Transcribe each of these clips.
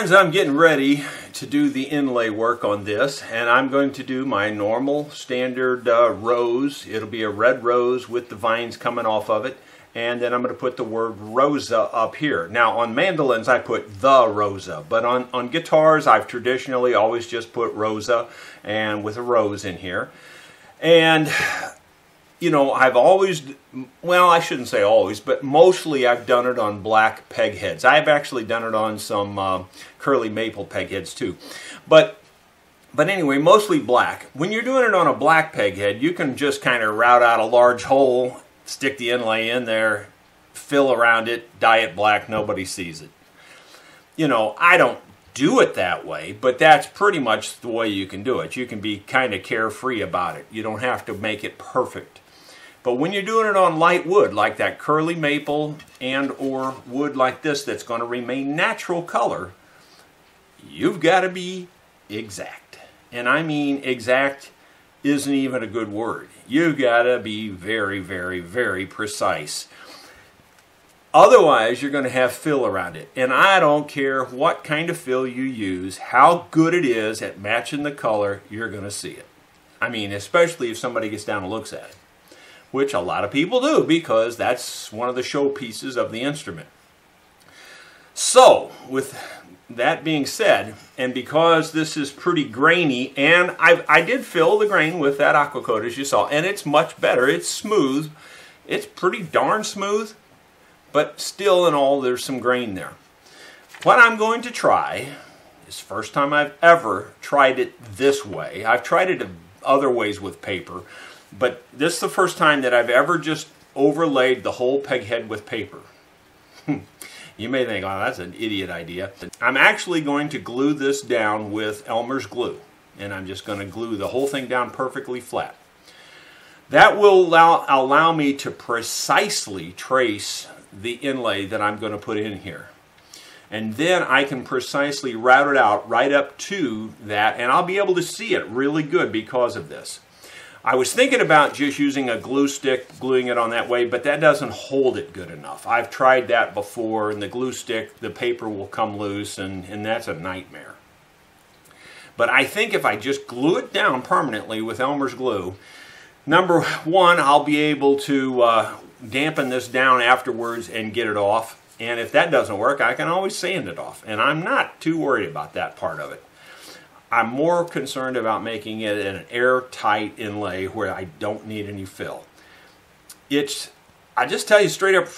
friends, I'm getting ready to do the inlay work on this, and I'm going to do my normal standard rose. It'll be a red rose with the vines coming off of it, and then I'm going to put the word Rosa up here. Now on mandolins I put the Rosa, but on guitars I've traditionally always just put Rosa and with a rose in here. And you know, I've always, well, I shouldn't say always, but mostly I've done it on black pegheads. I've actually done it on some curly maple pegheads too. But anyway, mostly black. When you're doing it on a black peghead, you can just kind of route out a large hole, stick the inlay in there, fill around it, dye it black, nobody sees it. You know, I don't do it that way, but that's pretty much the way you can do it. You can be kind of carefree about it. You don't have to make it perfect. But when you're doing it on light wood, like that curly maple and or wood like this that's going to remain natural color, you've got to be exact. And I mean exact isn't even a good word. You've got to be very, very, very precise. Otherwise, you're going to have fill around it. And I don't care what kind of fill you use, how good it is at matching the color, you're going to see it. I mean, especially if somebody gets down and looks at it, which a lot of people do because that's one of the showpieces of the instrument. So, with that being said, and because this is pretty grainy, and I did fill the grain with that aqua coat as you saw, and it's much better. It's smooth. It's pretty darn smooth, but still in all there's some grain there. What I'm going to try is the first time I've ever tried it this way. I've tried it other ways with paper, but this is the first time that I've ever just overlaid the whole peghead with paper. You may think, oh, that's an idiot idea. I'm actually going to glue this down with Elmer's glue, and I'm just going to glue the whole thing down perfectly flat. That will allow me to precisely trace the inlay that I'm going to put in here. And then I can precisely route it out right up to that, and I'll be able to see it really good because of this. I was thinking about just using a glue stick, gluing it on that way, but that doesn't hold it good enough. I've tried that before, and the glue stick, the paper will come loose, and that's a nightmare. But I think if I just glue it down permanently with Elmer's glue, number one, I'll be able to dampen this down afterwards and get it off. And if that doesn't work, I can always sand it off. And I'm not too worried about that part of it. I'm more concerned about making it an airtight inlay where I don't need any fill. I just tell you straight up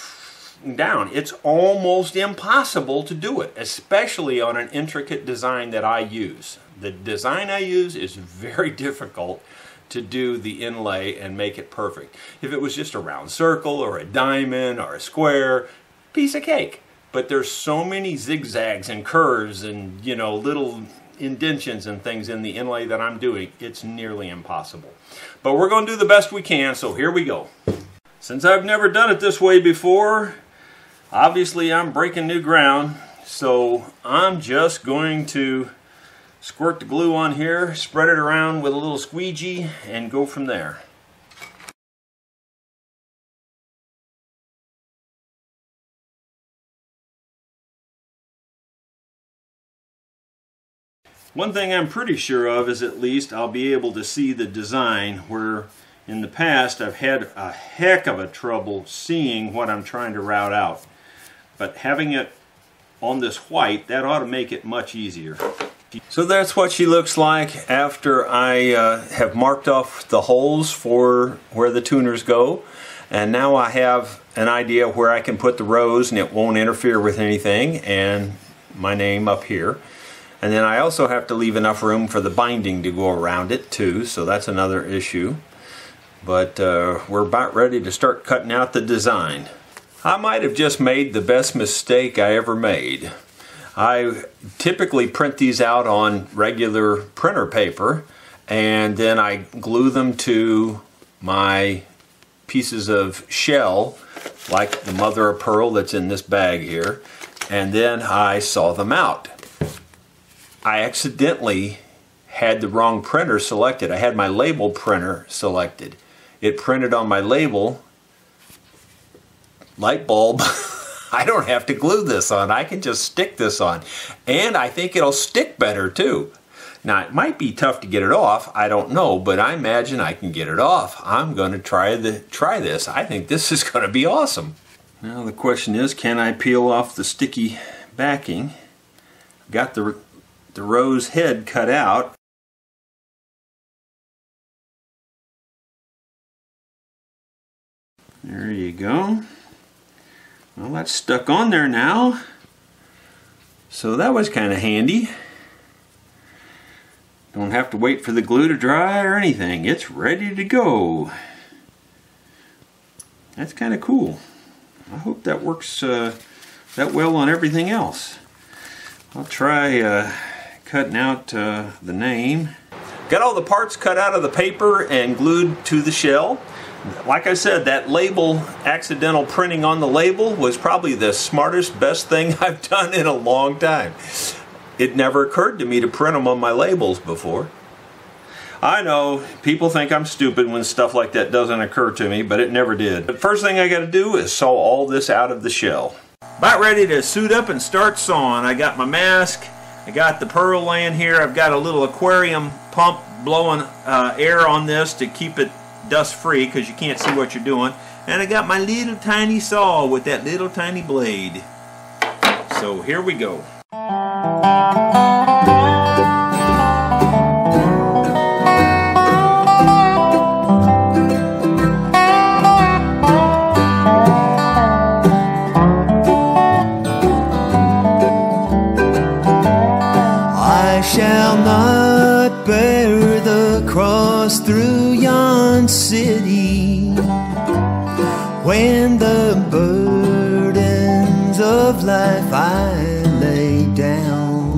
down, it's almost impossible to do it, especially on an intricate design that I use. The design I use is very difficult to do the inlay and make it perfect. If it was just a round circle or a diamond or a square, piece of cake. But there's so many zigzags and curves and, you know, little indentions and things in the inlay that I'm doing, it's nearly impossible. But we're going to do the best we can, so here we go. Since I've never done it this way before, obviously I'm breaking new ground, so I'm just going to squirt the glue on here, spread it around with a little squeegee, and go from there. One thing I'm pretty sure of is at least I'll be able to see the design, where in the past I've had a heck of a trouble seeing what I'm trying to route out. But having it on this white, that ought to make it much easier. So that's what she looks like after I have marked off the holes for where the tuners go. And now I have an idea where I can put the rose and it won't interfere with anything, and my name up here. And then I also have to leave enough room for the binding to go around it too, so that's another issue. But we're about ready to start cutting out the design. I might have just made the best mistake I ever made. I typically print these out on regular printer paper, and then I glue them to my pieces of shell, like the mother of pearl that's in this bag here, and then I saw them out. I accidentally had the wrong printer selected. I had my label printer selected. It printed on my label, light bulb. I don't have to glue this on. I can just stick this on. And I think it'll stick better too. Now, it might be tough to get it off. I don't know, but I imagine I can get it off. I'm going to try this. I think this is going to be awesome. Now the question is, can I peel off the sticky backing? I've got the rose head cut out. There you go. Well, that's stuck on there now. So that was kind of handy. Don't have to wait for the glue to dry or anything. It's ready to go. That's kind of cool. I hope that works that well on everything else. I'll try cutting out the name. Got all the parts cut out of the paper and glued to the shell. Like I said, that label, accidental printing on the label, was probably the smartest, best thing I've done in a long time. It never occurred to me to print them on my labels before. I know, people think I'm stupid when stuff like that doesn't occur to me, but it never did. The first thing I got to do is saw all this out of the shell. About ready to suit up and start sawing. I got my mask, I got the pearl laying here, I've got a little aquarium pump blowing air on this to keep it dust free because you can't see what you're doing. And I got my little tiny saw with that little tiny blade. So here we go. I shall not bear the cross through yon city when the burdens of life I lay down.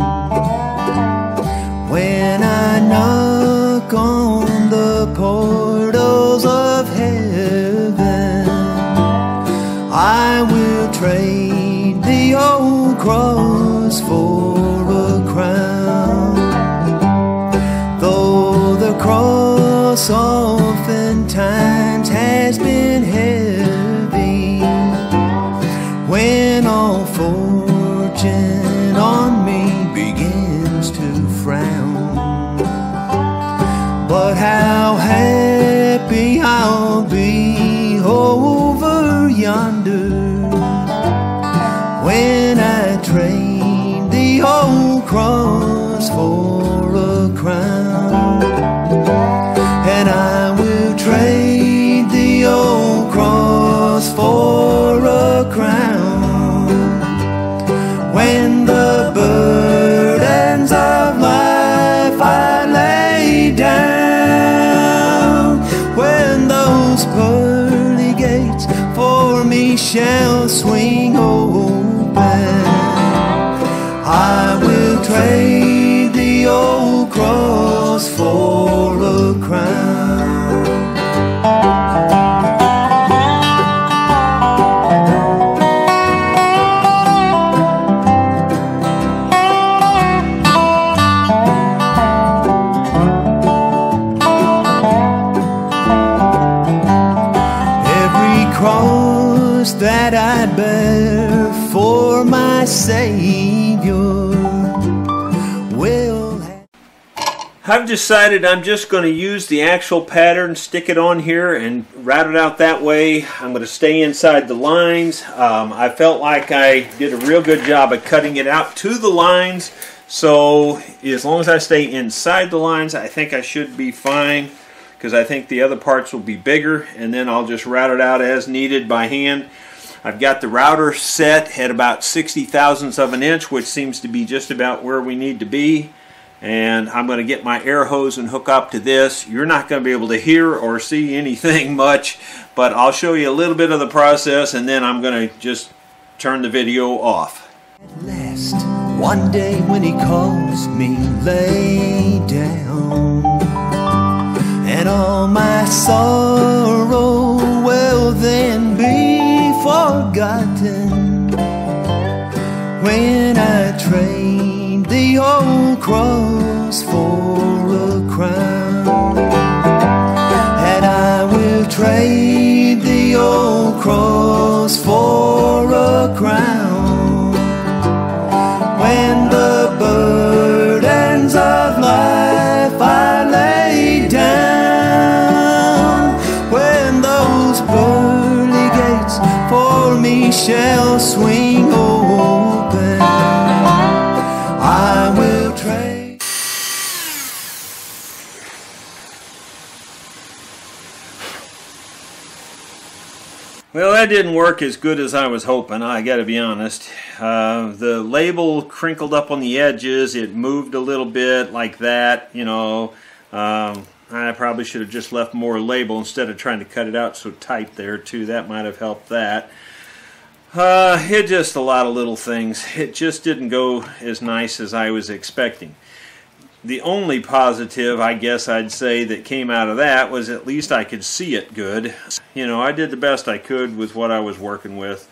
When I knock on the portals of heaven, I will trade the old cross for a crown. Though the cross oftentimes has been heavy, when all fortune on me begins to frown. But how happy I'll be over yonder when I trade the old cross for a crown. And I will trade the old cross for a crown when the burdens of life I lay down. When those pearly gates for me shall swing open, I will trade the old cross for a crown. Every cross that I bear for my Savior will have. I've decided I'm just going to use the actual pattern, stick it on here and route it out that way. I'm going to stay inside the lines. I felt like I did a real good job of cutting it out to the lines, so as long as I stay inside the lines, I think I should be fine, because I think the other parts will be bigger, and then I'll just route it out as needed by hand. I've got the router set at about 60 thousandths of an inch, which seems to be just about where we need to be. And I'm going to get my air hose and hook up to this. You're not going to be able to hear or see anything much, but I'll show you a little bit of the process, and then I'm going to just turn the video off. At last, one day when he calls me, lay down, and all my sorrow will then be forgotten when I trade the old cross for a crown. And I will trade the old cross for a crown Well, that didn't work as good as I was hoping, I gotta be honest. The label crinkled up on the edges, it moved a little bit like that, you know. I probably should have just left more label instead of trying to cut it out so tight there too. That might have helped that. It just a lot of little things. It just didn't go as nice as I was expecting. The only positive, I guess I'd say, that came out of that was at least I could see it good. You know, I did the best I could with what I was working with.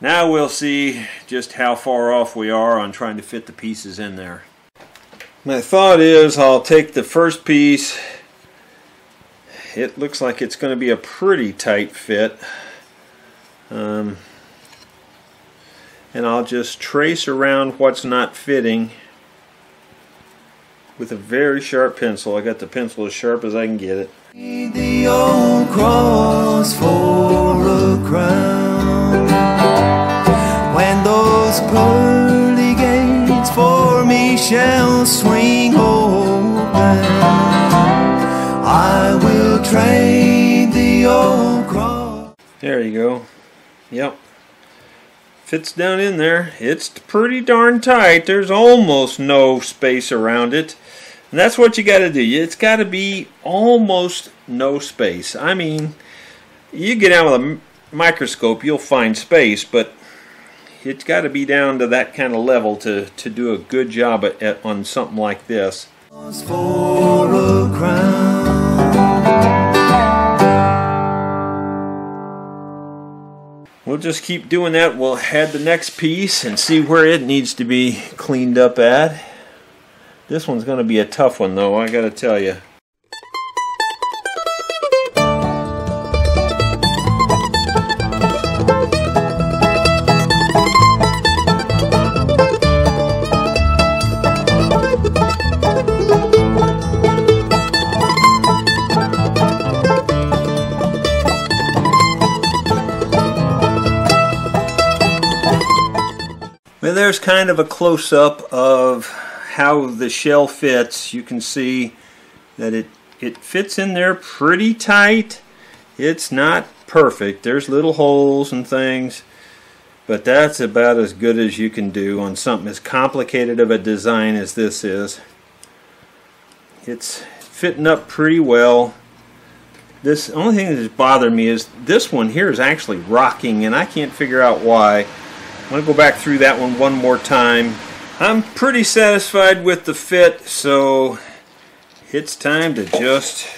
Now we'll see just how far off we are on trying to fit the pieces in there. My thought is I'll take the first piece. It looks like it's going to be a pretty tight fit. And I'll just trace around what's not fitting with a very sharp pencil. I got the pencil as sharp as I can get it. The old cross for a crown. When those pearly gates for me shall swing open, I will trade the old cross. There you go. Yep. Fits down in there. It's pretty darn tight. There's almost no space around it. And that's what you got to do. It's got to be almost no space. I mean, you get out with a microscope, you'll find space, but it's got to be down to that kind of level to do a good job on something like this. For a crown. We'll just keep doing that. We'll add the next piece and see where it needs to be cleaned up at. This one's going to be a tough one, though, I got to tell you. Well, there's kind of a close-up of how the shell fits. You can see that it fits in there pretty tight. It's not perfect. There's little holes and things, but that's about as good as you can do on something as complicated of a design as this is. It's fitting up pretty well. This only thing that's bothered me is this one here is actually rocking, and I can't figure out why. I'm going to go back through that one more time. I'm pretty satisfied with the fit, so it's time to just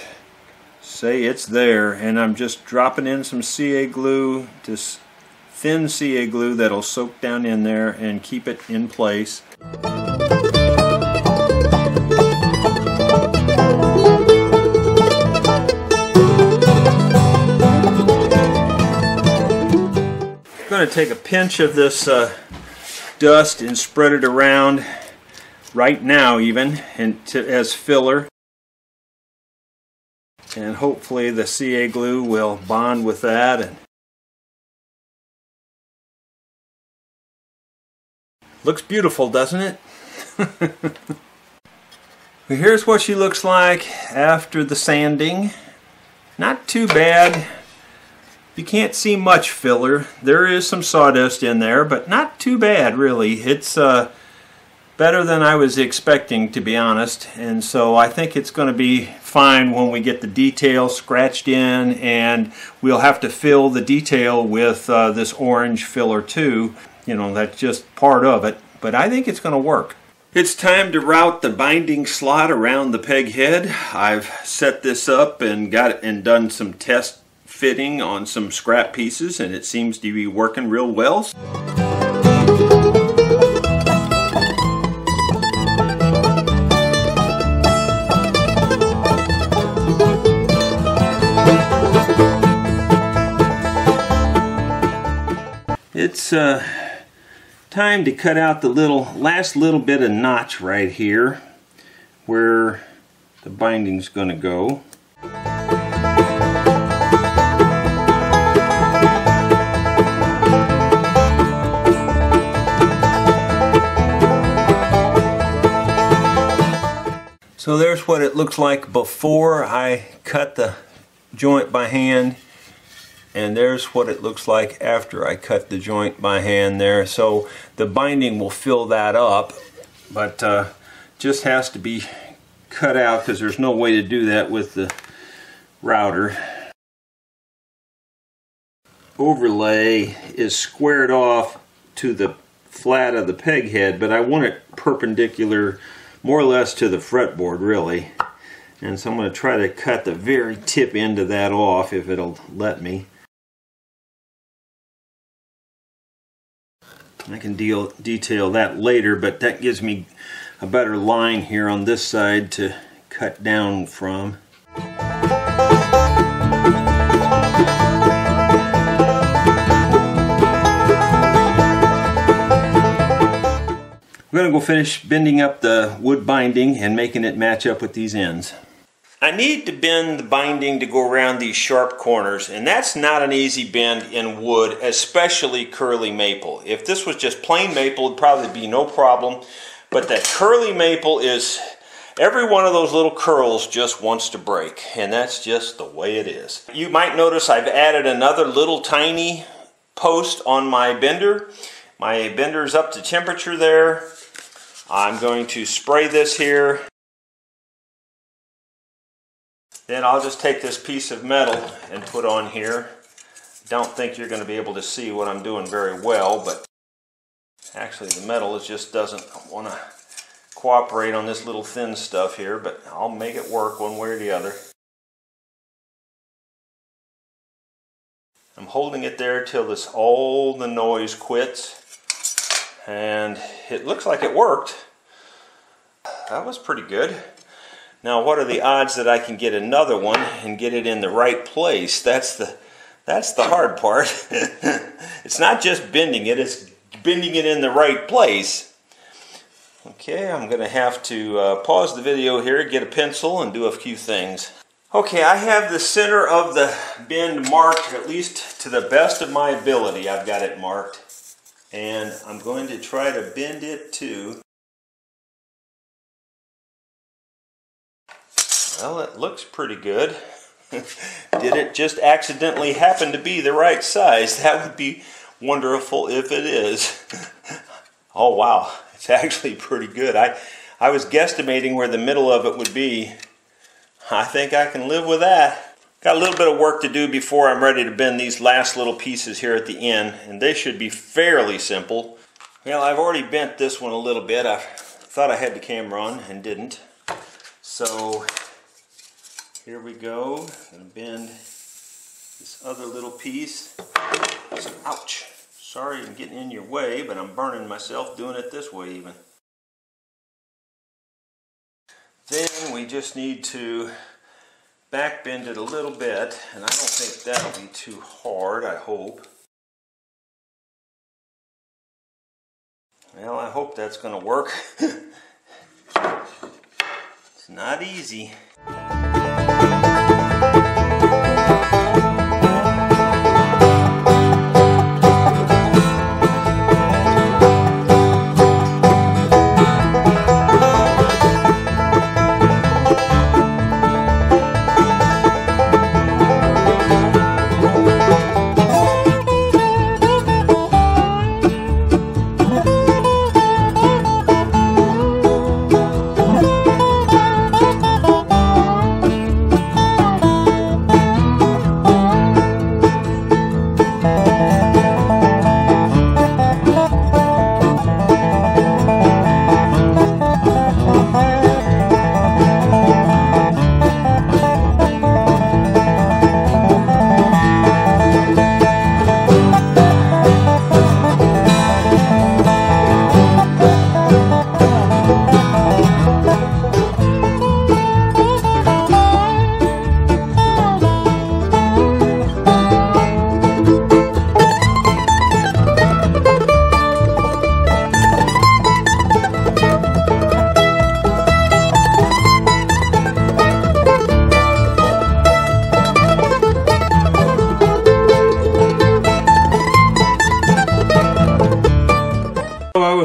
say it's there. And I'm just dropping in some CA glue, this thin CA glue that'll soak down in there and keep it in place. I'm going to take a pinch of this dust and spread it around right now even and as filler, and hopefully the CA glue will bond with that. And looks beautiful, doesn't it? Well, here's what she looks like after the sanding. Not too bad. You can't see much filler. There is some sawdust in there, but not too bad, really. It's better than I was expecting, to be honest. And so I think it's going to be fine when we get the detail scratched in, and we'll have to fill the detail with this orange filler too. You know, that's just part of it, but I think it's going to work. It's time to route the binding slot around the peg head. I've set this up and got it and done some test fitting on some scrap pieces, and it seems to be working real well. It's time to cut out the last little bit of notch right here where the binding's going to go. So there's what it looks like before I cut the joint by hand. And there's what it looks like after I cut the joint by hand there. So the binding will fill that up, but just has to be cut out because there's no way to do that with the router. Overlay is squared off to the flat of the peg head, but I want it perpendicular more or less to the fretboard, really. And so I'm going to try to cut the very tip end of that off if it'll let me. I can detail that later, but that gives me a better line here on this side to cut down from. I'm going to go finish bending up the wood binding and making it match up with these ends. I need to bend the binding to go around these sharp corners, and that's not an easy bend in wood, especially curly maple. If this was just plain maple, it'd probably be no problem, but that curly maple is, every one of those little curls just wants to break, and that's just the way it is. You might notice I've added another little tiny post on my bender. My bender's up to temperature there. I'm going to spray this here. Then I'll just take this piece of metal and put on here. Don't think you're going to be able to see what I'm doing very well, but actually the metal just doesn't want to cooperate on this little thin stuff here, but I'll make it work one way or the other. I'm holding it there till all the noise quits, and it looks like it worked. That was pretty good. Now, what are the odds that I can get another one and get it in the right place? That's the hard part. It's not just bending it, it's bending it in the right place. Okay, I'm going to have to pause the video here, get a pencil, and do a few things. Okay, I have the center of the bend marked, at least to the best of my ability. I've got it marked. And I'm going to try to bend it to... Well, it looks pretty good. Did it just accidentally happen to be the right size? That would be wonderful if it is. Oh wow, it's actually pretty good. I was guesstimating where the middle of it would be. I think I can live with that. Got a little bit of work to do before I'm ready to bend these last little pieces here at the end, and they should be fairly simple. Well, I've already bent this one a little bit. I thought I had the camera on and didn't. So here we go. I'm going to bend this other little piece. Ouch. Sorry I'm getting in your way, but I'm burning myself doing it this way even. Then we just need to back bend it a little bit, and I don't think that'll be too hard, I hope. Well, I hope that's going to work. It's not easy.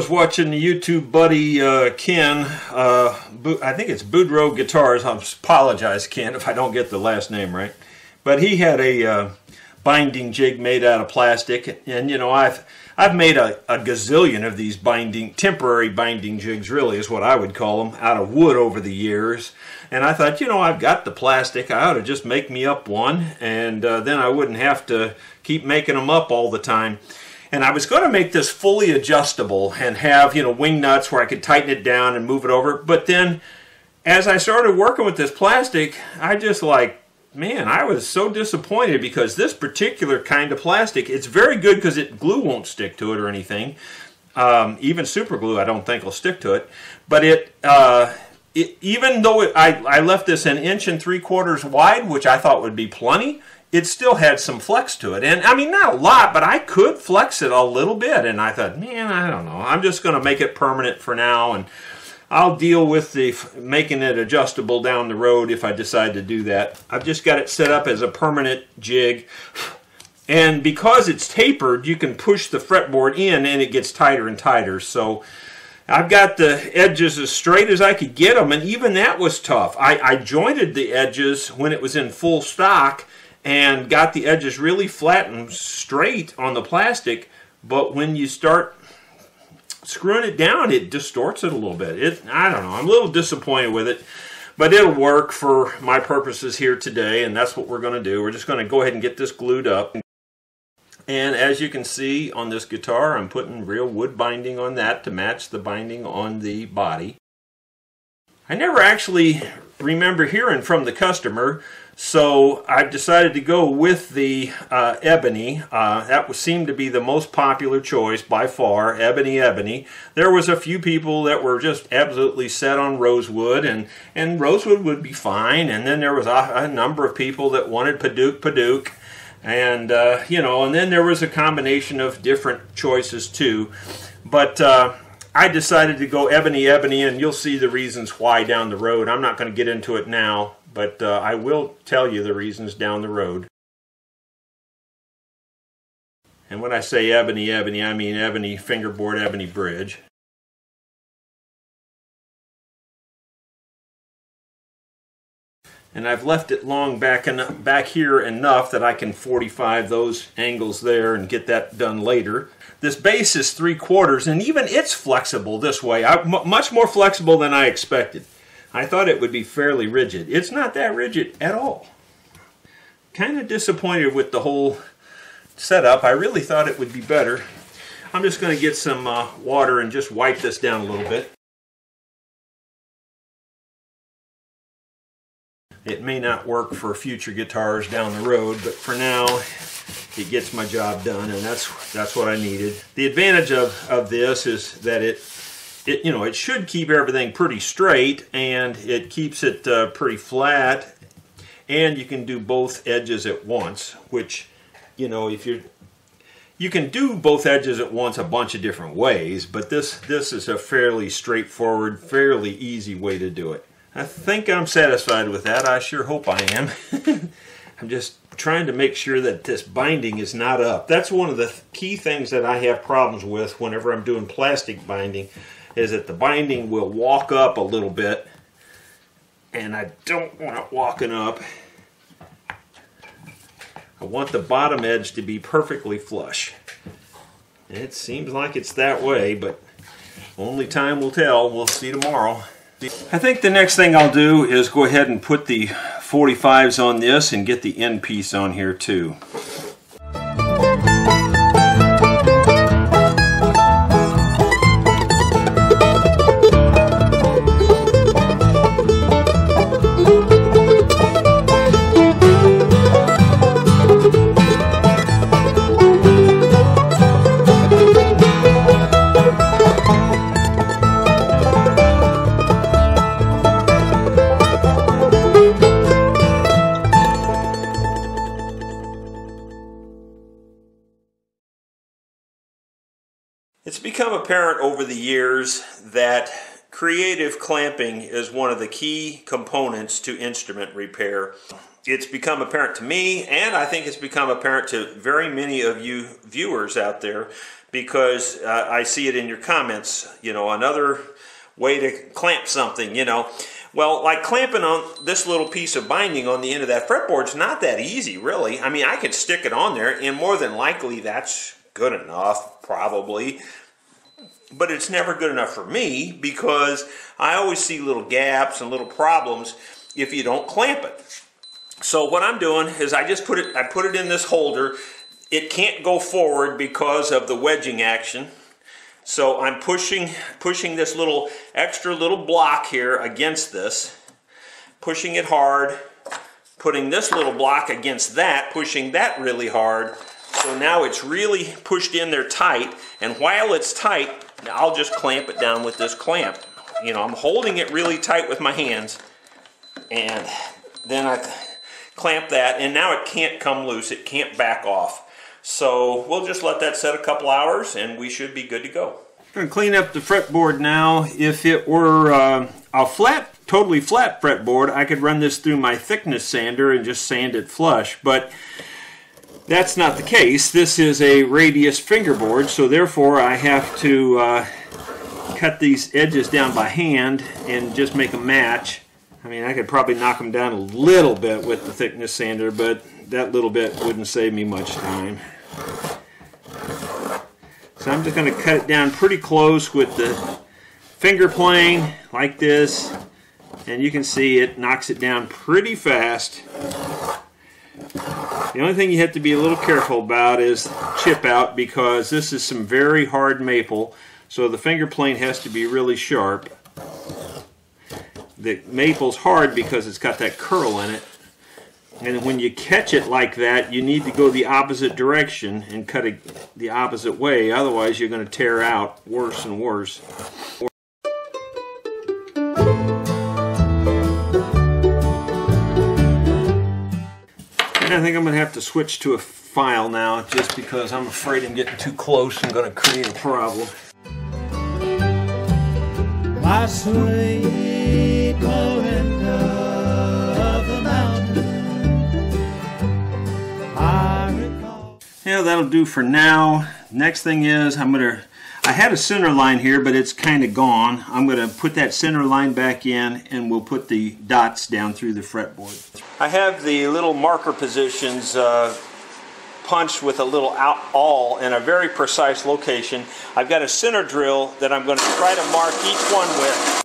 Watching the YouTube buddy Ken, I think it's Boudreaux Guitars. I apologize, Ken, if I don't get the last name right. But he had a binding jig made out of plastic. And you know, I've made a gazillion of these temporary binding jigs, really is what I would call them, out of wood over the years. And I thought, you know, I've got the plastic, I ought to just make me up one, and then I wouldn't have to keep making them up all the time. And I was going to make this fully adjustable and have, you know, wing nuts where I could tighten it down and move it over. But then as I started working with this plastic, I just like, man, I was so disappointed, because this particular kind of plastic, it's very good because glue won't stick to it or anything. Even super glue I don't think will stick to it. But even though I left this 1 3/4 inches wide, which I thought would be plenty, it still had some flex to it. And I mean, not a lot, but I could flex it a little bit. And I thought, man, I don't know. I'm just going to make it permanent for now, and I'll deal with making it adjustable down the road if I decide to do that. I've just got it set up as a permanent jig. And because it's tapered, you can push the fretboard in and it gets tighter and tighter. So I've got the edges as straight as I could get them, and even that was tough. I jointed the edges when it was in full stock and got the edges really flat and straight on the plastic, but when you start screwing it down, it distorts it a little bit. I don't know, I'm a little disappointed with it, but it'll work for my purposes here today, and that's what we're going to do. We're just going to go ahead and get this glued up. And as you can see on this guitar, I'm putting real wood binding on that to match the binding on the body. I never actually remember hearing from the customer, so I've decided to go with the ebony. That seemed to be the most popular choice by far, ebony. There was a few people that were just absolutely set on rosewood, and rosewood would be fine. And then there was a number of people that wanted Paduke. And, you know, and then there was a combination of different choices too. But I decided to go ebony, and you'll see the reasons why down the road. I'm not going to get into it now, but I will tell you the reasons down the road. And when I say ebony, I mean ebony fingerboard, ebony bridge. And I've left it long back here enough that I can 45 those angles there and get that done later. This base is 3/4, and even it's flexible this way. Much more flexible than I expected. I thought it would be fairly rigid. It's not that rigid at all. Kind of disappointed with the whole setup. I really thought it would be better. I'm just going to get some water and just wipe this down a little bit. It may not work for future guitars down the road, but for now it gets my job done, and that's what I needed. The advantage of this is that it should keep everything pretty straight, and it keeps it pretty flat, and you can do both edges at once, which, you know, you can do both edges at once a bunch of different ways, but this is a fairly straightforward, fairly easy way to do it. I think I'm satisfied with that. I sure hope I am. I'm just trying to make sure that this binding is not up. That's one of the key things that I have problems with whenever I'm doing plastic binding, is that the binding will walk up a little bit, and I don't want it walking up. I want the bottom edge to be perfectly flush. It seems like it's that way, but only time will tell. We'll see tomorrow. I think the next thing I'll do is go ahead and put the 45s on this and get the end piece on here too. It's become apparent over the years that creative clamping is one of the key components to instrument repair. It's become apparent to me, and I think it's become apparent to very many of you viewers out there, because I see it in your comments, you know, another way to clamp something, you know. Well, like clamping on this little piece of binding on the end of that fretboard's not that easy, really. I mean, I could stick it on there, and more than likely that's good enough, probably. But it's never good enough for me because I always see little gaps and little problems if you don't clamp it. So what I'm doing is I put it in this holder. It can't go forward because of the wedging action. So I'm pushing this extra little block here against this, pushing it hard, putting this little block against that, pushing that really hard. So now it's really pushed in there tight, and while it's tight, I'll just clamp it down with this clamp. You know, I'm holding it really tight with my hands, and then I clamp that, and now it can't come loose, it can't back off. So we'll just let that set a couple hours and we should be good to go. I'm going to clean up the fretboard now. If it were a totally flat fretboard, I could run this through my thickness sander and just sand it flush, but that's not the case. This is a radius fingerboard, so therefore I have to cut these edges down by hand and just make a match. I mean, I could probably knock them down a little bit with the thickness sander, but that little bit wouldn't save me much time. So I'm just going to cut it down pretty close with the finger plane like this, and you can see it knocks it down pretty fast. The only thing you have to be a little careful about is chip out, because this is some very hard maple, so the finger plane has to be really sharp. The maple's hard because it's got that curl in it. And when you catch it like that, you need to go the opposite direction and cut it the opposite way. Otherwise, you're going to tear out worse and worse. And I think I'm going to have to switch to a file now, just because I'm afraid I'm getting too close and going to create a problem. My sweet Melinda of the mountain. Yeah, that'll do for now. Next thing is I had a center line here, but it's kind of gone. I'm going to put that center line back in, and we'll put the dots down through the fretboard. I have the little marker positions punched with a little awl in a very precise location. I've got a center drill that I'm going to try to mark each one with.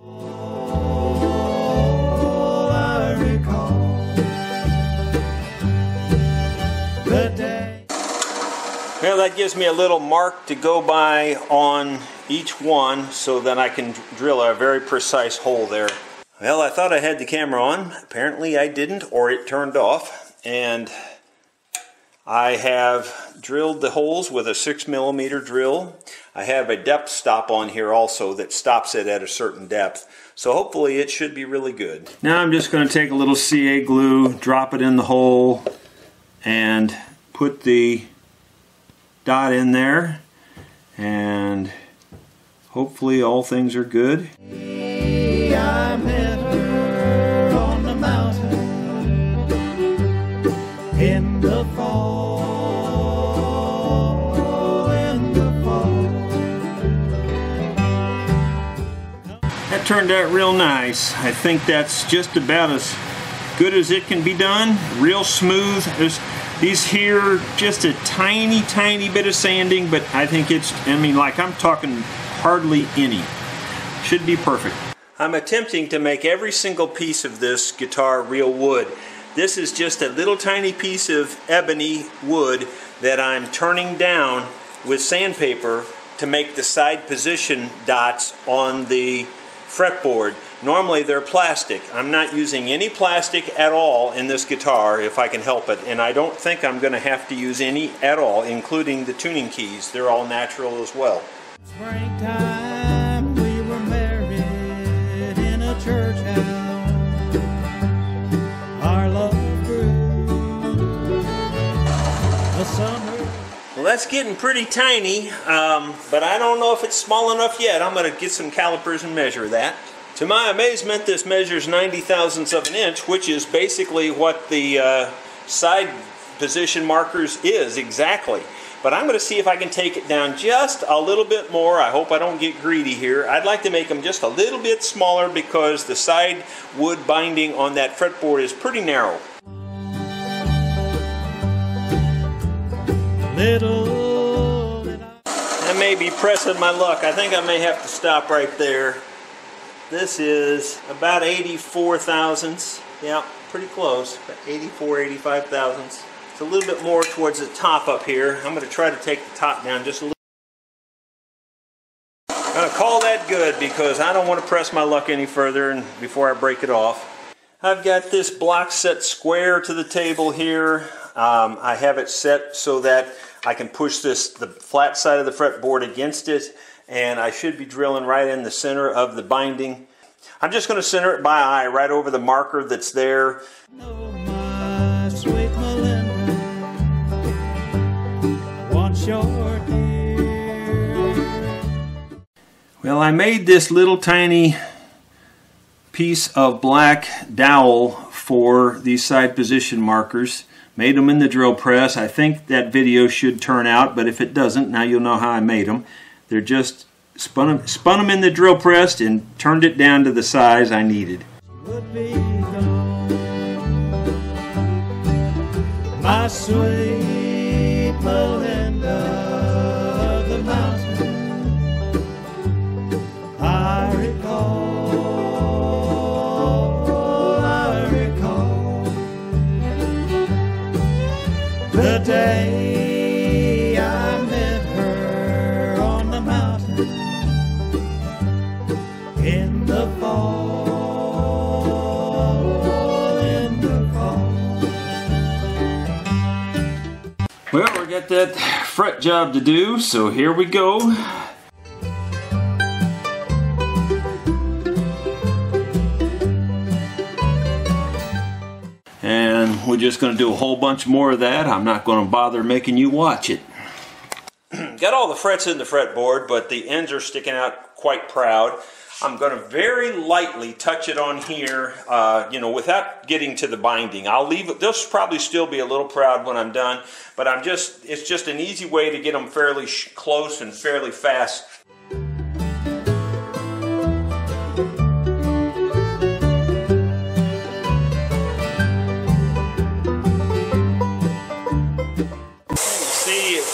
Well, that gives me a little mark to go by on each one so that I can drill a very precise hole there. Well, I thought I had the camera on. Apparently I didn't, or it turned off. And I have drilled the holes with a 6mm drill. I have a depth stop on here also that stops it at a certain depth. So hopefully it should be really good. Now I'm just going to take a little CA glue, drop it in the hole, and put the dot in there, and hopefully all things are good. I met her on the mountain in the fall, That turned out real nice. I think that's just about as good as it can be done. Real smooth. There's these here, just a tiny bit of sanding, but I think I'm talking hardly any. Should be perfect. I'm attempting to make every single piece of this guitar real wood. This is just a little tiny piece of ebony wood that I'm turning down with sandpaper to make the side position dots on the fretboard. Normally they're plastic. I'm not using any plastic at all in this guitar if I can help it, and I don't think I'm going to have to use any at all, including the tuning keys. They're all natural as well. Springtime, we were married in a church house. Our love grew. The summer. Well, that's getting pretty tiny, but I don't know if it's small enough yet. I'm going to get some calipers and measure that. To my amazement, this measures 90 thousandths of an inch, which is basically what the side position markers is exactly. But I'm going to see if I can take it down just a little bit more. I hope I don't get greedy here. I'd like to make them just a little bit smaller because the side wood binding on that fretboard is pretty narrow. I may be pressing my luck. I think I may have to stop right there. This is about 84 thousandths. Yeah, pretty close. About 84, 85 thousandths. It's a little bit more towards the top up here. I'm going to try to take the top down just a little. I'm going to call that good because I don't want to press my luck any further and before I break it off. I've got this block set square to the table here. I have it set so that I can push the flat side of the fretboard against it, and I should be drilling right in the center of the binding. I'm just going to center it by eye right over the marker that's there. Oh, my sweet Melinda, want your dear. Well, I made this little tiny piece of black dowel for these side position markers. Made them in the drill press. I think that video should turn out, but if it doesn't, now you'll know how I made them. They're just spun them in the drill press and turned it down to the size I needed. Would be gone, my sweet Melinda of the mountain. I recall. The day I met her on the mountain in the fall, Well, we got that fret job to do, so here we go. And we're just going to do a whole bunch more of that. I'm not going to bother making you watch it. Got all the frets in the fretboard, but the ends are sticking out quite proud. I'm going to very lightly touch it on here, without getting to the binding. I'll leave it. They'll probably still be a little proud when I'm done, but it's just an easy way to get them fairly close and fairly fast.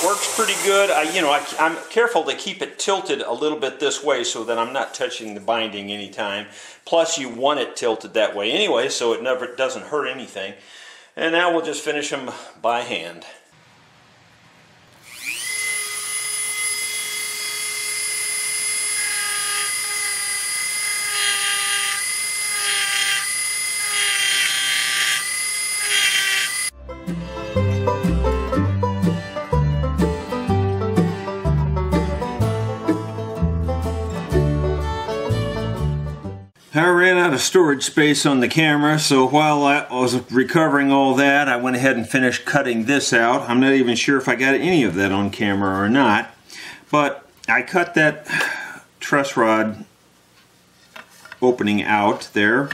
Works pretty good. I'm careful to keep it tilted a little bit this way so that I'm not touching the binding anytime. Plus, you want it tilted that way anyway, so it never doesn't hurt anything. And now we'll just finish them by hand. I ran out of storage space on the camera, so while I was recovering all that, I went ahead and finished cutting this out. I'm not even sure if I got any of that on camera or not, but I cut that truss rod opening out there,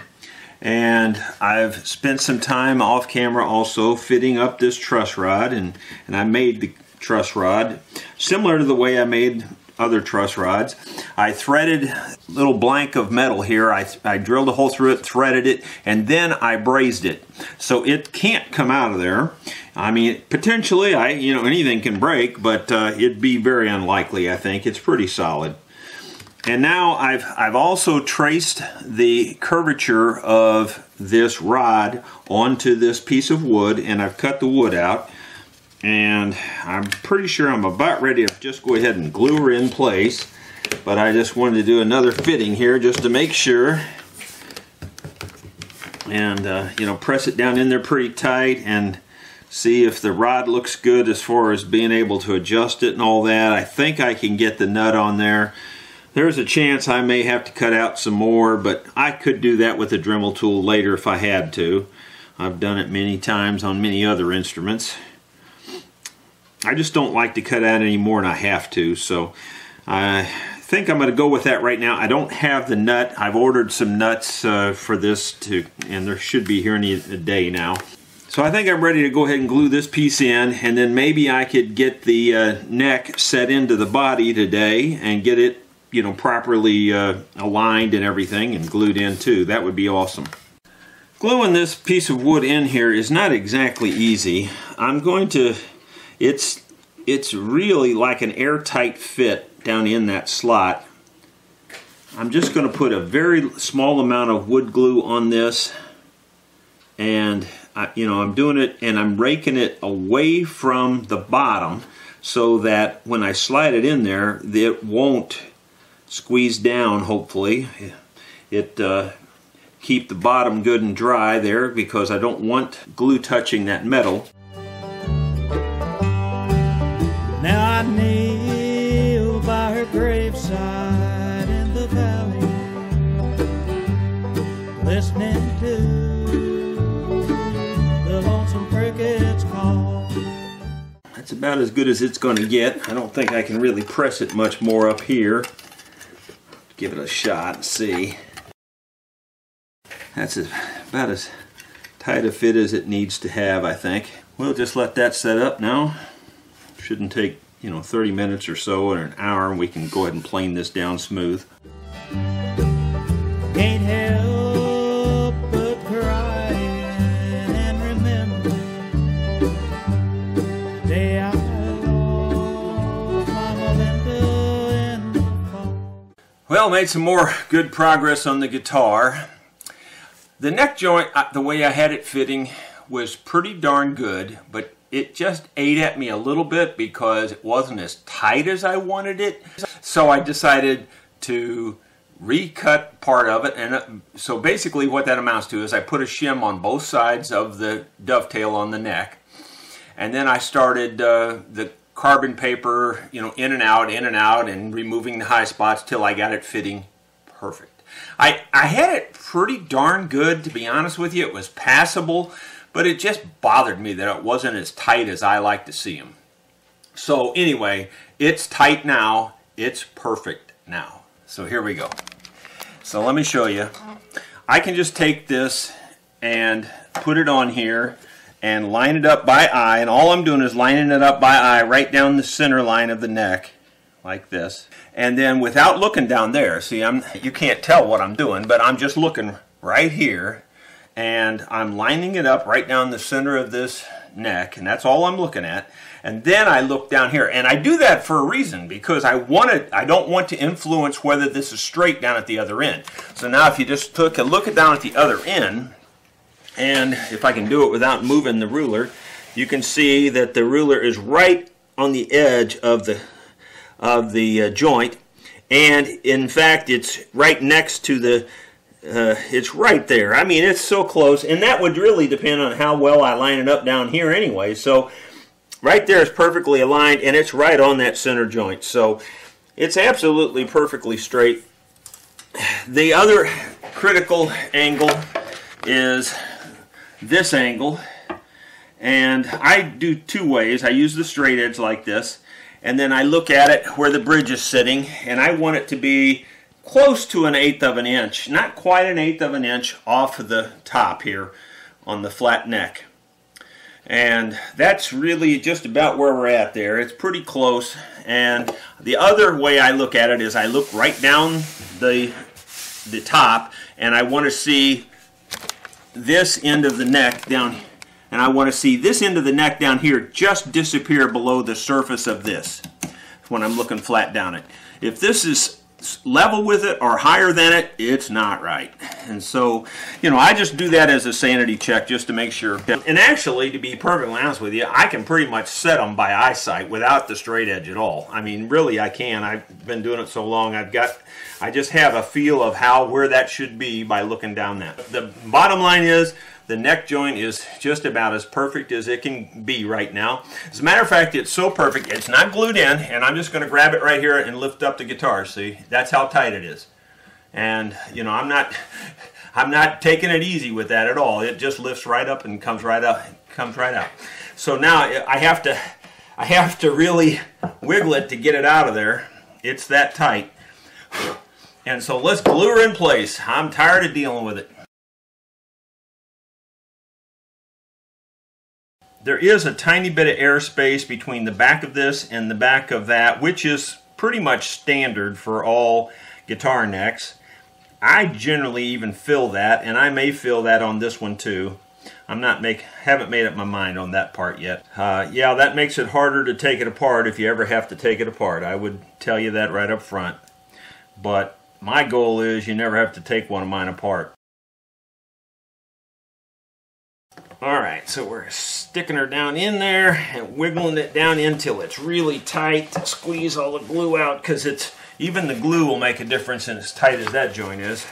and I've spent some time off camera also fitting up this truss rod, and I made the truss rod similar to the way I made other truss rods. I threaded a little blank of metal here. I drilled a hole through it, threaded it, and then I brazed it. So it can't come out of there. I mean, potentially, anything can break, but it'd be very unlikely, I think. It's pretty solid. And now I've also traced the curvature of this rod onto this piece of wood, and I've cut the wood out. And I'm pretty sure I'm about ready to just go ahead and glue her in place, but I just wanted to do another fitting here just to make sure, and press it down in there pretty tight and see if the rod looks good as far as being able to adjust it and all that. I think I can get the nut on there. There's a chance I may have to cut out some more, but I could do that with a Dremel tool later if I had to. I've done it many times on many other instruments. I just don't like to cut out any more than I have to, so I think I'm going to go with that right now. I don't have the nut. I've ordered some nuts for this, and there should be here in a day now. So So I think I'm ready to go ahead and glue this piece in, and then maybe I could get the neck set into the body today and get it, you know, properly aligned and everything and glued in too. That would be awesome. Gluing this piece of wood in here is not exactly easy. I'm going to, it's really like an airtight fit down in that slot. I'm just going to put a very small amount of wood glue on this, and I'm doing it and I'm raking it away from the bottom so that when I slide it in there, it won't squeeze down, hopefully. It keep the bottom good and dry there because I don't want glue touching that metal. Now I kneel by her graveside in the valley, listening to the lonesome crickets call. That's about as good as it's going to get. I don't think I can really press it much more up here. Give it a shot and see. That's about as tight a fit as it needs to have, I think. We'll just let that set up now. Shouldn't take, 30 minutes or so or an hour, and we can go ahead and plane this down smooth. Can't help but cry and remember the day I lost my Melinda in the fall. Well, made some more good progress on the guitar. The neck joint, the way I had it fitting, was pretty darn good, but it just ate at me a little bit because it wasn't as tight as I wanted it. So I decided to recut part of it, and so basically what that amounts to is I put a shim on both sides of the dovetail on the neck, and then I started the carbon paper, in and out, and removing the high spots till I got it fitting perfect. I had it pretty darn good, to be honest with you. It was passable, but it just bothered me that it wasn't as tight as I like to see them. So anyway, it's tight now. It's perfect now. So here we go. So let me show you. I can just take this and put it on here and line it up by eye, and all I'm doing is lining it up by eye right down the center line of the neck, like this. And then without looking down there, see, you can't tell what I'm doing, but I'm just looking right here, and I'm lining it up right down the center of this neck, and that's all I'm looking at. And then I look down here, and I do that for a reason, because I don't want to influence whether this is straight down at the other end. So now if you just took a look down at the other end, and if I can do it without moving the ruler, you can see that the ruler is right on the edge of the joint, and in fact it's right next to the it's right there. I mean, it's so close, and that would really depend on how well I line it up down here anyway. So right there is perfectly aligned, and it's right on that center joint, so it's absolutely perfectly straight. The other critical angle is this angle, and I do two ways. I use the straight edge like this, and then I look at it where the bridge is sitting, and I want it to be close to 1/8 of an inch, not quite 1/8 of an inch off of the top here on the flat neck. And that's really just about where we're at there. It's pretty close. And the other way I look at it is I look right down the top, and I want to see this end of the neck down here. And I want to see this end of the neck down here just disappear below the surface of this when I'm looking flat down it. If this is level with it or higher than it, it's not right. And so, I just do that as a sanity check just to make sure. And actually, to be perfectly honest with you, I can pretty much set them by eyesight without the straight edge at all. I mean, really, I can. I've been doing it so long, I just have a feel of where that should be by looking down that. The bottom line is, the neck joint is just about as perfect as it can be right now. As a matter of fact, it's so perfect, it's not glued in, and I'm just going to grab it right here and lift up the guitar. See, that's how tight it is. And I'm not taking it easy with that at all. It just lifts right up and comes right up, comes right out. So now I have to really wiggle it to get it out of there. It's that tight. And so let's glue her in place. I'm tired of dealing with it. There is a tiny bit of airspace between the back of this and the back of that, which is pretty much standard for all guitar necks. I generally even fill that, and I may fill that on this one too. Haven't made up my mind on that part yet. Yeah, that makes it harder to take it apart if you ever have to take it apart. I would tell you that right up front. But my goal is you never have to take one of mine apart. Alright, so we're sticking her down in there and wiggling it down until it's really tight to squeeze all the glue out, because even the glue will make a difference in as tight as that joint is.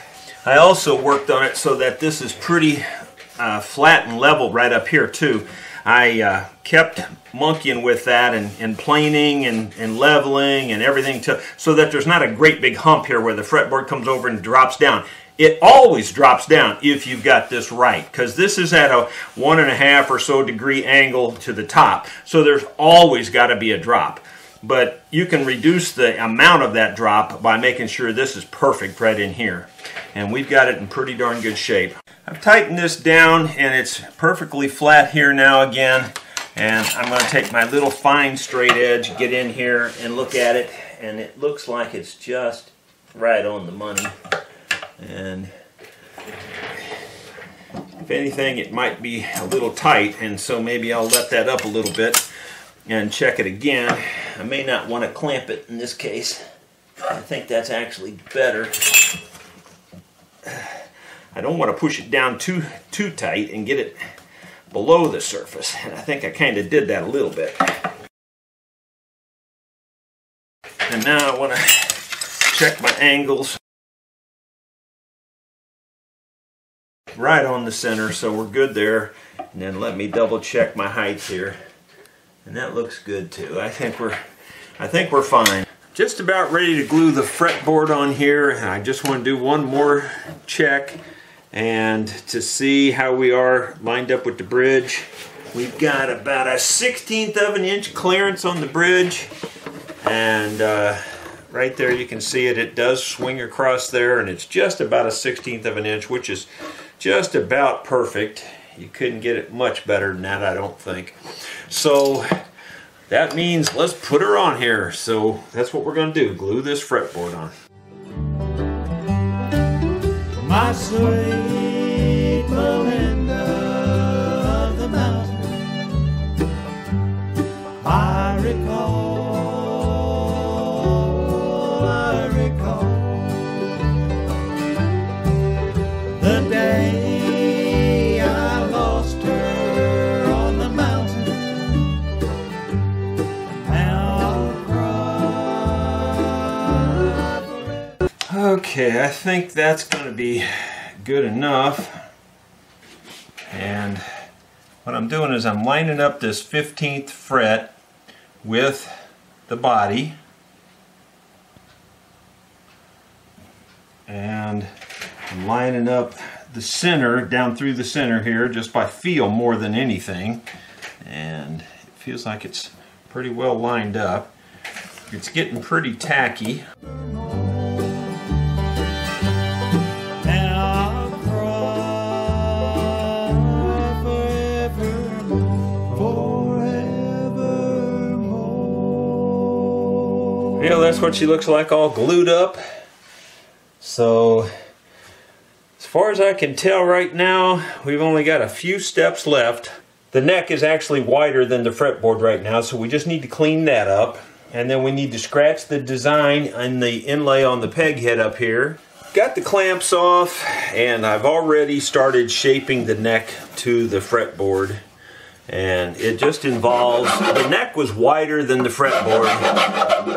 I also worked on it so that this is pretty flat and level right up here too. I kept monkeying with that and planing and leveling and everything so that there's not a great big hump here where the fretboard comes over and drops down. It always drops down if you've got this right, because this is at a 1.5 or so degree angle to the top, so there's always got to be a drop. But you can reduce the amount of that drop by making sure this is perfect right in here. And we've got it in pretty darn good shape. I've tightened this down and it's perfectly flat here now again. And I'm going to take my little fine straight edge, get in here and look at it. And it looks like it's just right on the money. And if anything, it might be a little tight, and so maybe I'll let that up a little bit and check it again. I may not want to clamp it in this case. I think that's actually better. I don't want to push it down too tight and get it below the surface, and I think I kind of did that a little bit. And now I want to check my angles. Right on the center, so we're good there. And then let me double check my heights here, and that looks good too. I think we're fine. Just about ready to glue the fretboard on here, and I just want to do one more check and to see how we are lined up with the bridge. We've got about a 1/16 of an inch clearance on the bridge, and right there you can see it. It does swing across there, and it's just about a 1/16 of an inch, which is just about perfect. You couldn't get it much better than that, I don't think. So that means let's put her on here. So that's what we're going to do, glue this fretboard on. My sweet Melinda of the mountain, I recall the day I lost her on the mountain. Now I'll cry. Okay, I think that's going to be good enough. And what I'm doing is I'm lining up this 15th fret with the body. And I'm lining up the center down through the center here just by feel more than anything, and it feels like it's pretty well lined up. It's getting pretty tacky. Yeah, that's what she looks like all glued up. So as far as I can tell right now, we've only got a few steps left. The neck is actually wider than the fretboard right now, so we just need to clean that up. And then we need to scratch the design and the inlay on the peg head up here. Got the clamps off, and I've already started shaping the neck to the fretboard. And it just involves, the neck was wider than the fretboard,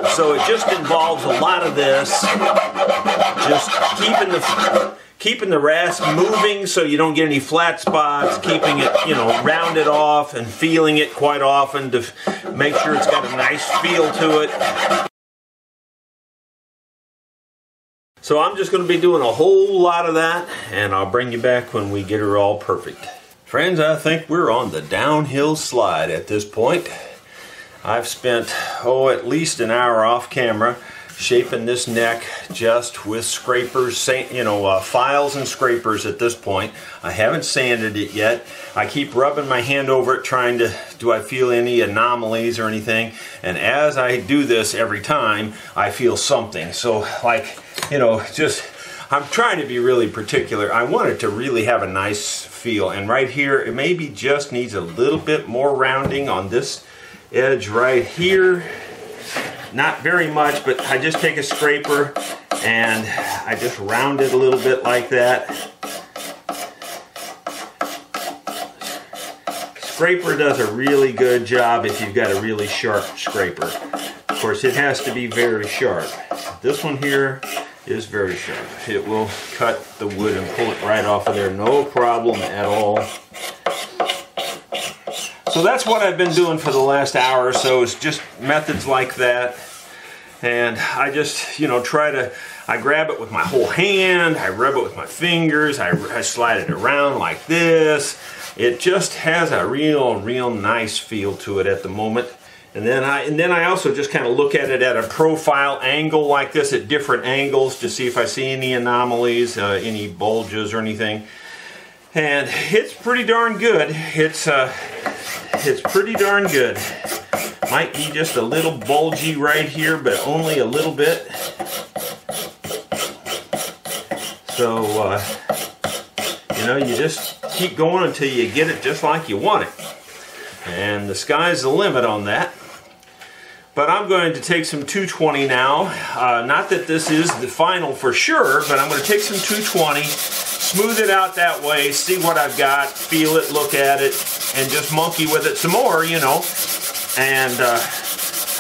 so it just involves a lot of this. Just keeping the rasp moving so you don't get any flat spots, keeping it, rounded off, and feeling it quite often to make sure it's got a nice feel to it. So I'm just going to be doing a whole lot of that, and I'll bring you back when we get her all perfect. Friends, I think we're on the downhill slide at this point. I've spent, at least an hour off camera shaping this neck just with scrapers, you know, files and scrapers at this point. I haven't sanded it yet. I keep rubbing my hand over it trying to, do I feel any anomalies or anything? And as I do this every time, I feel something. So like, you know, just, I'm trying to be really particular. I want it to really have a nice feel. And right here, it maybe just needs a little bit more rounding on this edge right here. Not very much, but I just take a scraper and I just round it a little bit like that. Scraper does a really good job if you've got a really sharp scraper. Of course, it has to be very sharp. This one here is very sharp. It will cut the wood and pull it right off of there, no problem at all. So that's what I've been doing for the last hour or so, is just methods like that. And I just, you know, I grab it with my whole hand, I rub it with my fingers, I slide it around like this. It just has a real nice feel to it at the moment. And then I also just kind of look at it at a profile angle like this, at different angles, to see if I see any anomalies, any bulges or anything. And it's pretty darn good. It's pretty darn good. Might be just a little bulgy right here, but only a little bit. So, you know, you just keep going until you get it just like you want it. And the sky's the limit on that. But I'm going to take some 220 now. Not that this is the final for sure, but I'm going to take some 220, smooth it out that way, see what I've got, feel it, look at it, and just monkey with it some more, you know. And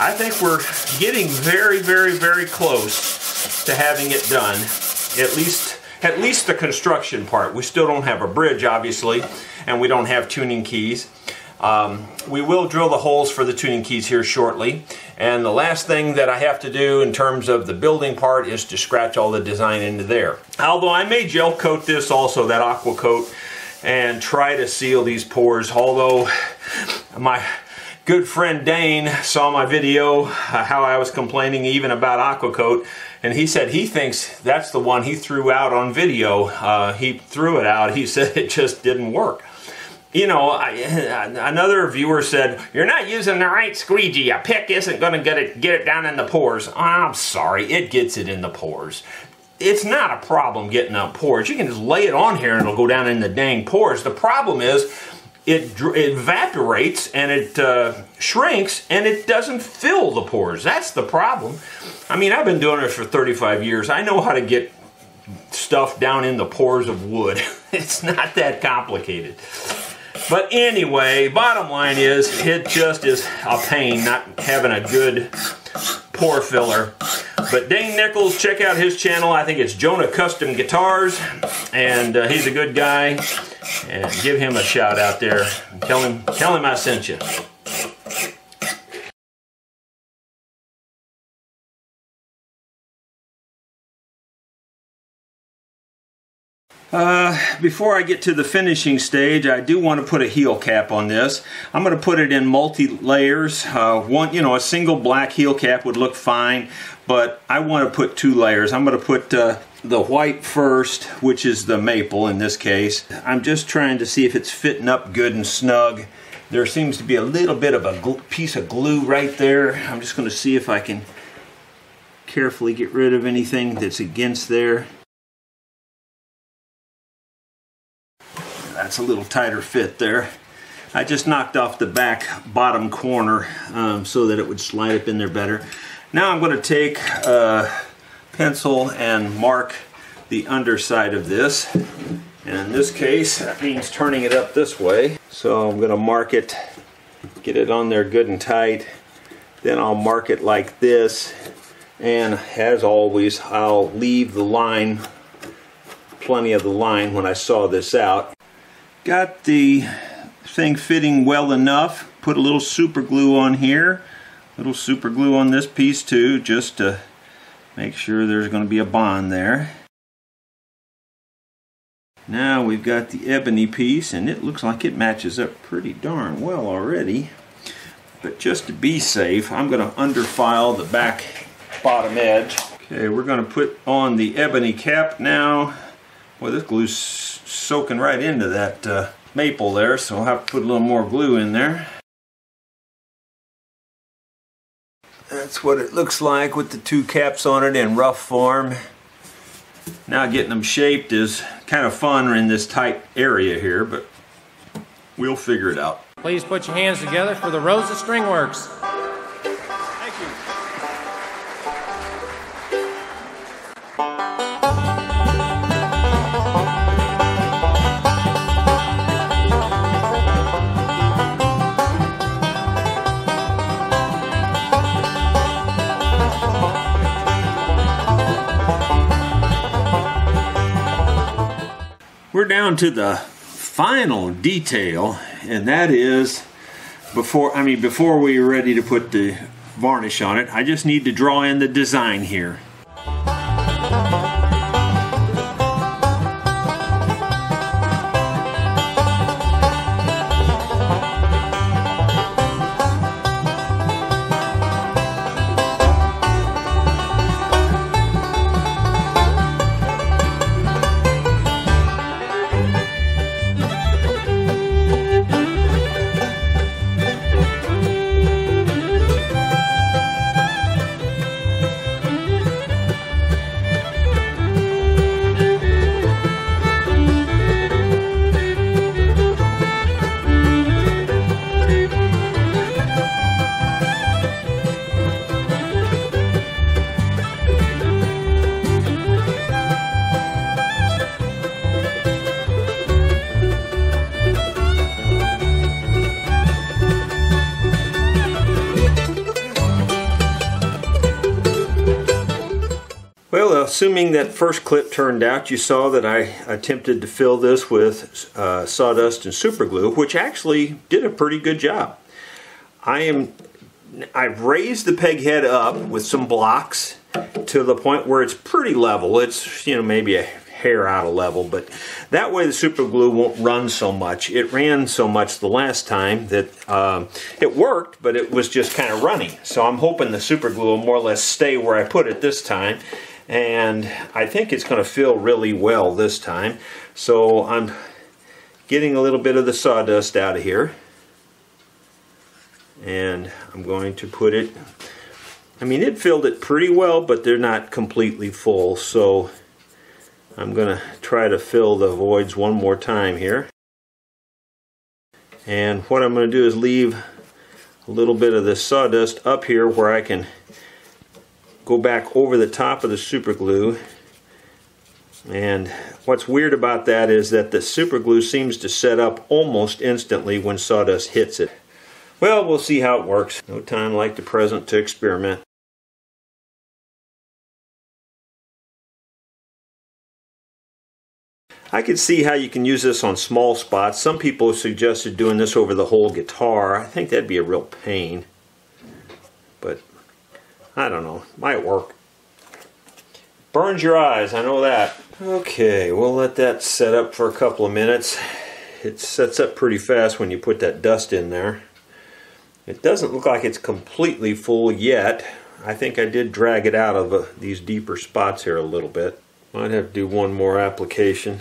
I think we're getting very close to having it done. At least the construction part. We still don't have a bridge, obviously, and we don't have tuning keys. We will drill the holes for the tuning keys here shortly. And the last thing that I have to do in terms of the building part is to scratch all the design into there. Although I may gel coat this also, that aqua coat, and try to seal these pores. Although my good friend Dane saw my video, how I was complaining even about aqua coat, and he said he thinks that's the one he threw out on video. He threw it out. He said it just didn't work. You know, another viewer said, "You're not using the right squeegee. A pick isn't going to get it down in the pores." Oh, I'm sorry, it gets it in the pores. It's not a problem getting up pores. You can just lay it on here and it'll go down in the dang pores. The problem is it evaporates and it shrinks and it doesn't fill the pores. That's the problem. I mean, I've been doing it for 35 years. I know how to get stuff down in the pores of wood. It's not that complicated. But anyway, bottom line is, it just is a pain not having a good pore filler. But Dane Nichols, check out his channel. I think it's Jonah Custom Guitars, and he's a good guy. And give him a shout out there. Tell him I sent you. Before I get to the finishing stage, I do want to put a heel cap on this. I'm going to put it in multi-layers. A single black heel cap would look fine, but I want to put 2 layers. I'm going to put the white first, which is the maple in this case. I'm just trying to see if it's fitting up good and snug. There seems to be a little bit of a piece of glue right there. I'm just going to see if I can carefully get rid of anything that's against there. That's a little tighter fit there. I just knocked off the back bottom corner so that it would slide up in there better. Now I'm going to take a pencil and mark the underside of this. And in this case, that means turning it up this way. So I'm going to mark it, get it on there good and tight. Then I'll mark it like this. And as always, I'll leave the line, plenty of the line when I saw this out. Got the thing fitting well enough. Put a little super glue on here. A little super glue on this piece too, just to make sure there's going to be a bond there. Now we've got the ebony piece, and it looks like it matches up pretty darn well already. But just to be safe, I'm going to underfile the back bottom edge. Okay, we're going to put on the ebony cap now. Boy, this glue's soaking right into that maple there, so I'll have to put a little more glue in there. That's what it looks like with the two caps on it in rough form. Now getting them shaped is kind of fun in this tight area here, but we'll figure it out. Please put your hands together for the Rosa String Works. Thank you. We're down to the final detail, and that is before we're ready to put the varnish on it, I just need to draw in the design here. Well, assuming that first clip turned out, you saw that I attempted to fill this with sawdust and super glue, which actually did a pretty good job. I've raised the peg head up with some blocks to the point where it's pretty level. It's, you know, maybe a hair out of level, but that way the super glue won't run so much. It ran so much the last time that it worked, but it was just kind of runny. So I'm hoping the super glue will more or less stay where I put it this time. And I think it's going to fill really well this time. So I'm getting a little bit of the sawdust out of here. And I'm going to put it, I mean, it filled it pretty well, but they're not completely full. So I'm going to try to fill the voids one more time here. And what I'm going to do is leave a little bit of the sawdust up here where I can go back over the top of the super glue. And what's weird about that is that the super glue seems to set up almost instantly when sawdust hits it. Well, we'll see how it works. No time like the present to experiment. I could see how you can use this on small spots. Some people have suggested doing this over the whole guitar. I think that'd be a real pain. But I don't know, might work. Burns your eyes, I know that. Okay, we'll let that set up for a couple of minutes. It sets up pretty fast when you put that dust in there. It doesn't look like it's completely full yet. I think I did drag it out of these deeper spots here a little bit. Might have to do one more application.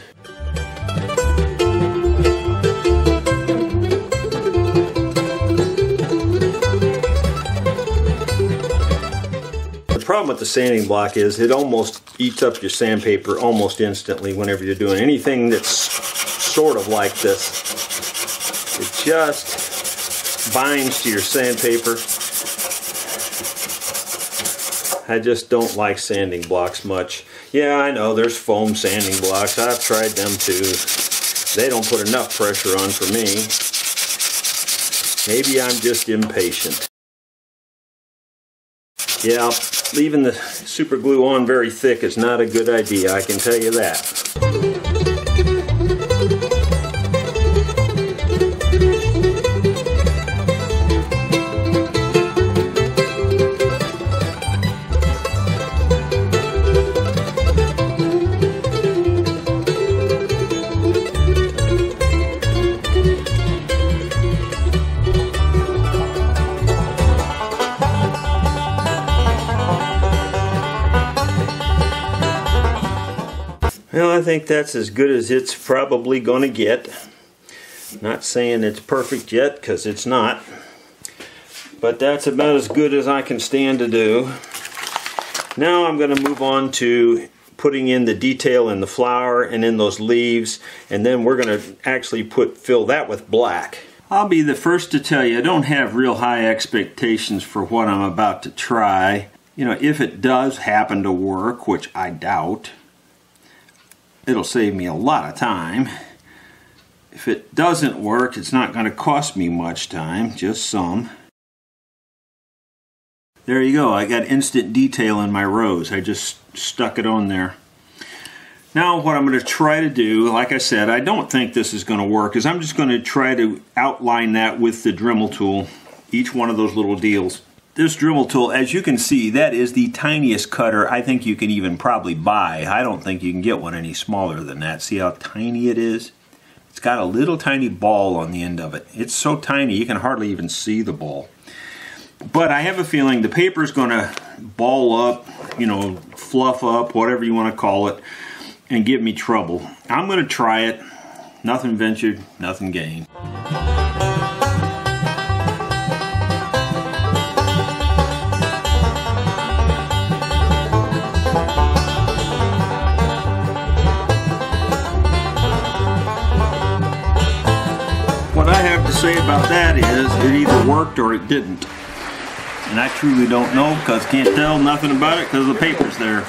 The problem with the sanding block is it almost eats up your sandpaper almost instantly whenever you're doing anything that's sort of like this. It just binds to your sandpaper. I just don't like sanding blocks much. Yeah, I know there's foam sanding blocks. I've tried them too. They don't put enough pressure on for me. Maybe I'm just impatient. Yeah, leaving the super glue on very thick is not a good idea, I can tell you that. Well, I think that's as good as it's probably going to get. Not saying it's perfect yet, because it's not. But that's about as good as I can stand to do. Now I'm going to move on to putting in the detail in the flower and in those leaves, and then we're going to actually fill that with black. I'll be the first to tell you I don't have real high expectations for what I'm about to try. You know, if it does happen to work, which I doubt, it'll save me a lot of time. If it doesn't work, it's not going to cost me much time, just some. There you go, I got instant detail in my rose. I just stuck it on there. Now what I'm going to try to do, like I said, I don't think this is going to work, is I'm just going to try to outline that with the Dremel tool, each one of those little deals. This Dremel tool, as you can see, that is the tiniest cutter I think you can even probably buy. I don't think you can get one any smaller than that. See how tiny it is? It's got a little tiny ball on the end of it. It's so tiny you can hardly even see the ball. But I have a feeling the paper's going to ball up, you know, fluff up, whatever you want to call it, and give me trouble. I'm going to try it. Nothing ventured, nothing gained. What I have to say about that is it either worked or it didn't. And I truly don't know because can't tell nothing about it because the paper's there.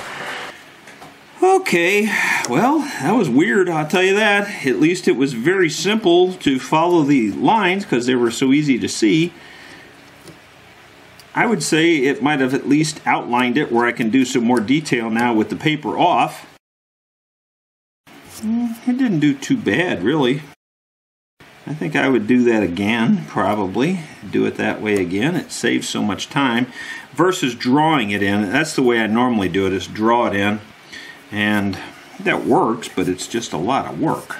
Okay, well, that was weird, I'll tell you that. At least it was very simple to follow the lines because they were so easy to see. I would say it might have at least outlined it where I can do some more detail now with the paper off. It didn't do too bad, really. I think I would do that again, probably. Do it that way again. It saves so much time versus drawing it in. That's the way I normally do it, is draw it in. And that works, but it's just a lot of work.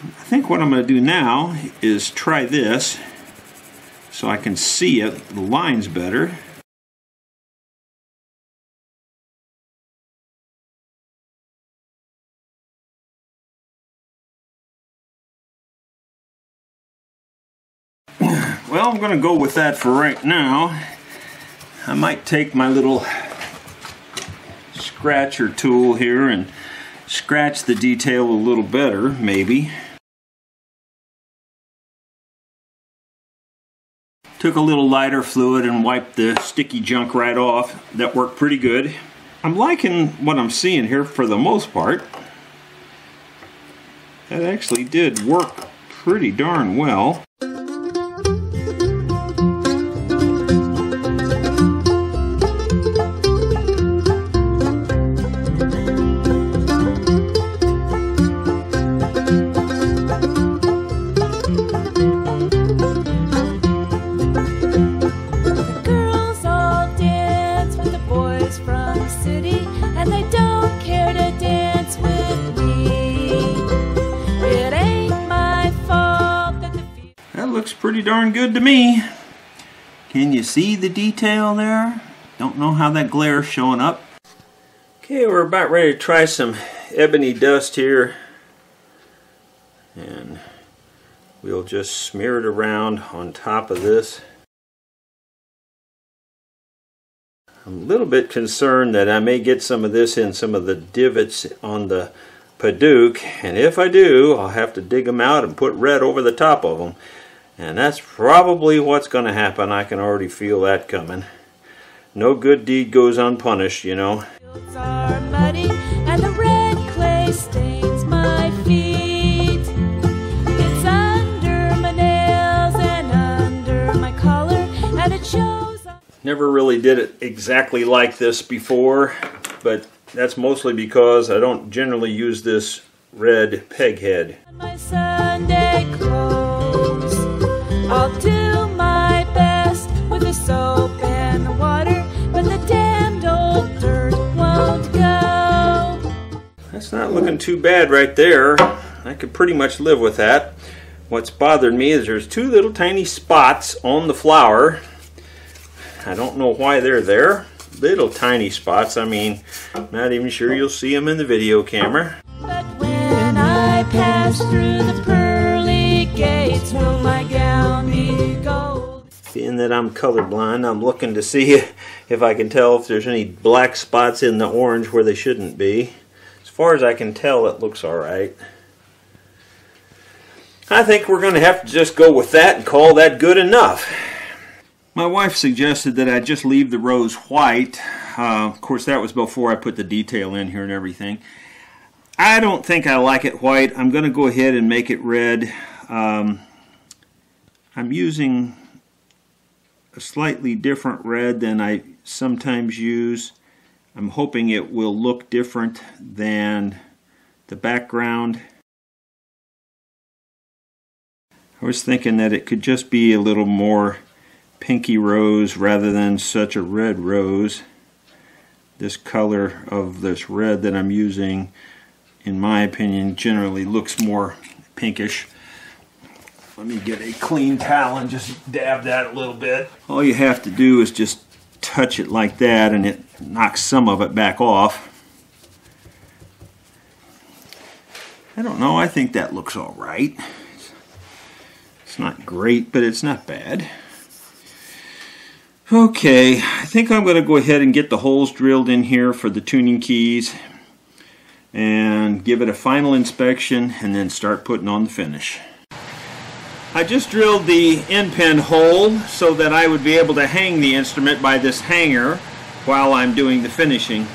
I think what I'm going to do now is try this so I can see it, the lines better. Well, I'm going to go with that for right now. I might take my little scratcher tool here and scratch the detail a little better, maybe. Took a little lighter fluid and wiped the sticky junk right off. That worked pretty good. I'm liking what I'm seeing here for the most part. That actually did work pretty darn well. Looks pretty darn good to me. Can you see the detail there? Don't know how that glare's showing up. Okay, we're about ready to try some ebony dust here. And we'll just smear it around on top of this. I'm a little bit concerned that I may get some of this in some of the divots on the Peghead, and if I do, I'll have to dig them out and put red over the top of them. And that's probably what's going to happen. I can already feel that coming. No good deed goes unpunished, you know. Fields are muddy and the red clay stains my feet. It's under my nails and under my collar, and it shows. Never really did it exactly like this before, but that's mostly because I don't generally use this red Peghead. My Sunday clothes. I'll do my best with the soap and the water, but the damned old dirt won't go. That's not looking too bad right there. I could pretty much live with that. What's bothered me is there's two little tiny spots on the flower. I don't know why they're there, little tiny spots. I mean, not even sure you'll see them in the video camera. But when I pass through the pearly gates, will my gown be gold? Being that I'm colorblind, I'm looking to see if I can tell if there's any black spots in the orange where they shouldn't be. As far as I can tell, it looks alright. I think we're going to have to just go with that and call that good enough. My wife suggested that I just leave the rose white. Of course, that was before I put the detail in here and everything. I don't think I like it white. I'm going to go ahead and make it red. I'm using a slightly different red than I sometimes use. I'm hoping it will look different than the background. I was thinking that it could just be a little more pinky rose rather than such a red rose. This color of this red that I'm using, in my opinion, generally looks more pinkish. Let me get a clean towel and just dab that a little bit. All you have to do is just touch it like that and it knocks some of it back off. I don't know, I think that looks all right. It's not great, but it's not bad. Okay, I think I'm going to go ahead and get the holes drilled in here for the tuning keys and give it a final inspection and then start putting on the finish. I just drilled the end pin hole so that I would be able to hang the instrument by this hanger while I'm doing the finishing.